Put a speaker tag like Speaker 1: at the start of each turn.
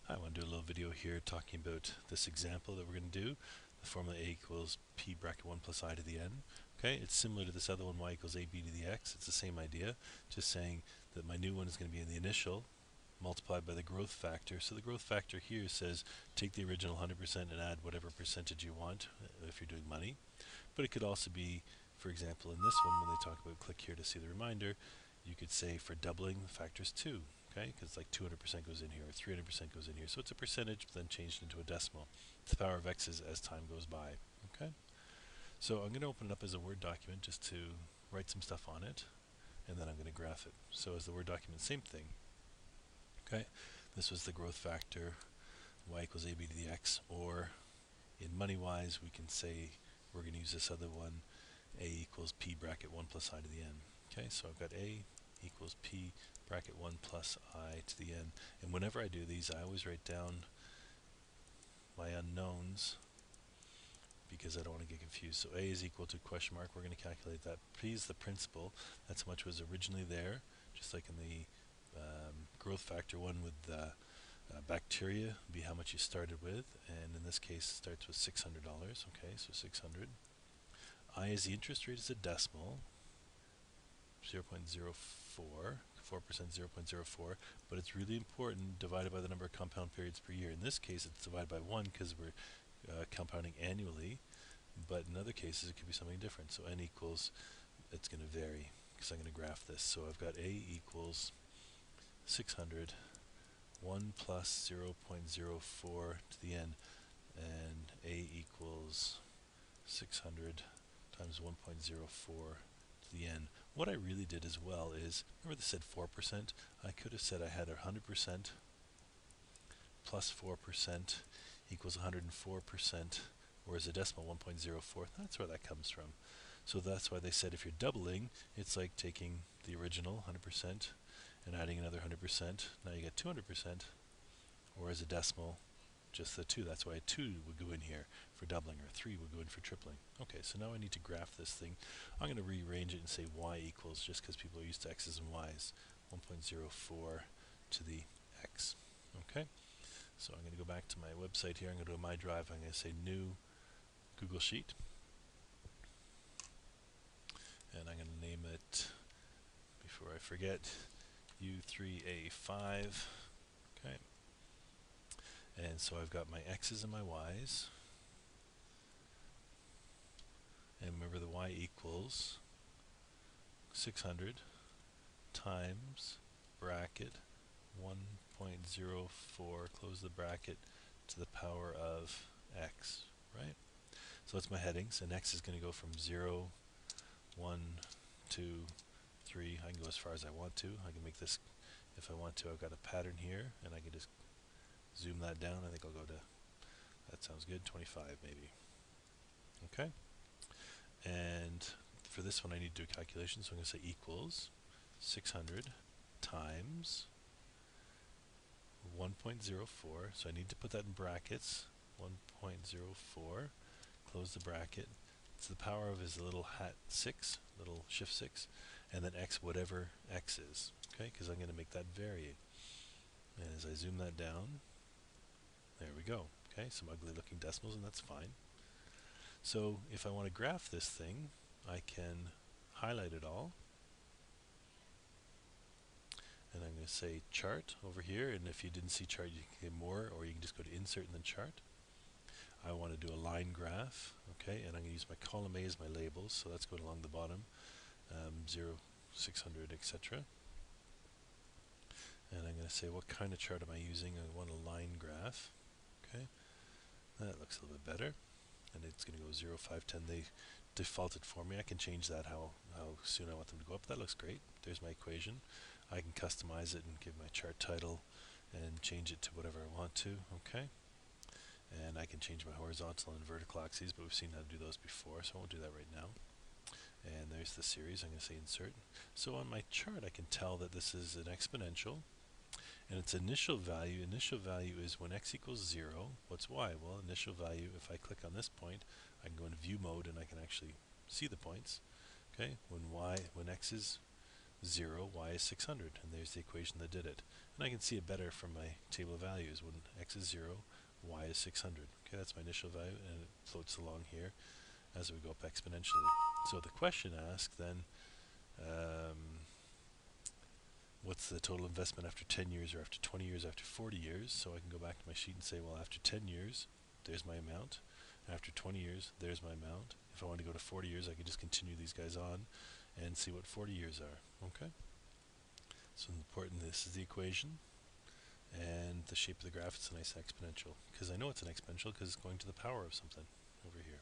Speaker 1: I want to do a little video here talking about this example that we're going to do. The formula a equals p bracket 1 plus I to the n. Okay, it's similar to this other one, y equals ab to the x. It's the same idea, just saying that my new one is going to be in the initial multiplied by the growth factor. So the growth factor here says take the original 100% and add whatever percentage you want if you're doing money. But it could also be, for example, in this one, when they talk about click here to see the reminder, you could say for doubling, the factor is 2. Okay, because like 200% goes in here, or 300% goes in here. So it's a percentage, but then changed into a decimal. It's the power of x's as time goes by. Okay, so I'm going to open it up as a Word document just to write some stuff on it, and then I'm going to graph it. So as the Word document, same thing. Okay, this was the growth factor, y equals ab to the x, or in money-wise, we can say we're going to use this other one, a equals p bracket 1 plus I to the n. Okay, so I've got a equals p bracket 1 plus I to the n. And whenever I do these, I always write down my unknowns because I don't want to get confused. So a is equal to question mark. We're going to calculate that. P is the principal. That's how much was originally there, just like in the growth factor one with bacteria, be how much you started with. And in this case, it starts with $600. Okay, so 600. I is the interest rate is a decimal, 0.04, 4%, 0.04, but it's really important divided by the number of compound periods per year. In this case, it's divided by 1 because we're compounding annually, but in other cases, it could be something different. So n equals, it's going to vary because I'm going to graph this. So I've got a equals 600, 1 plus 0.04 to the n, and a equals 600 times 1.04 to the n. What I really did as well is, remember this said 4%? I could have said I had 100% plus 4% equals 104%, or as a decimal 1.04. That's where that comes from. So that's why they said if you're doubling, it's like taking the original 100% and adding another 100%. Now you get 200%, or as a decimal, just the 2. That's why a 2 would go in here for doubling, or 3 would go in for tripling. Okay, so now I need to graph this thing. I'm going to rearrange it and say y equals, just because people are used to x's and y's, 1.04 to the x. Okay, so I'm going to go back to my website here. I'm going to go to my drive. I'm going to say new Google Sheet, and I'm going to name it, before I forget, U3A5. Okay, and so I've got my x's and my y's. And remember the y equals 600 times bracket 1.04, close the bracket, to the power of x, right? So that's my headings, and x is going to go from 0, 1, 2, 3. I can go as far as I want to. I can make this, if I want to, I've got a pattern here, and I can just zoom that down. I think I'll go to, that sounds good, 25 maybe. Okay? And for this one, I need to do a calculation, so I'm going to say equals 600 times 1.04. So I need to put that in brackets. 1.04. Close the bracket. It's the power of is a little hat 6, little shift 6, and then x, whatever x is. Okay, because I'm going to make that vary. And as I zoom that down, there we go. Okay, some ugly looking decimals, and that's fine. So if I want to graph this thing, I can highlight it all, and I'm going to say chart over here, and if you didn't see chart, you can get more, or you can just go to insert and then chart. I want to do a line graph, okay, and I'm going to use my column A as my labels, so that's going along the bottom, 0, 600, etc. And I'm going to say what kind of chart am I using. I want a line graph, okay, that looks a little bit better. And it's going to go 0, 5, 10. They defaulted for me. I can change that how soon I want them to go up. That looks great. There's my equation. I can customize it and give my chart title and change it to whatever I want to. Okay. And I can change my horizontal and vertical axes, but we've seen how to do those before, so I won't do that right now. And there's the series. I'm going to say insert. So on my chart, I can tell that this is an exponential. And its initial value is when x equals 0, what's y? Well, initial value, if I click on this point, I can go into view mode and I can actually see the points. Okay, when x is 0, y is 600, and there's the equation that did it. And I can see it better from my table of values. When x is 0, y is 600. Okay, that's my initial value, and it floats along here as we go up exponentially. So the question asked then, what's the total investment after 10 years or after 20 years, after 40 years? So I can go back to my sheet and say, well, after 10 years, there's my amount. After 20 years, there's my amount. If I want to go to 40 years, I can just continue these guys on and see what 40 years are. Okay? So important, this is the equation. And the shape of the graph, it's a nice exponential. Because I know it's an exponential because it's going to the power of something over here.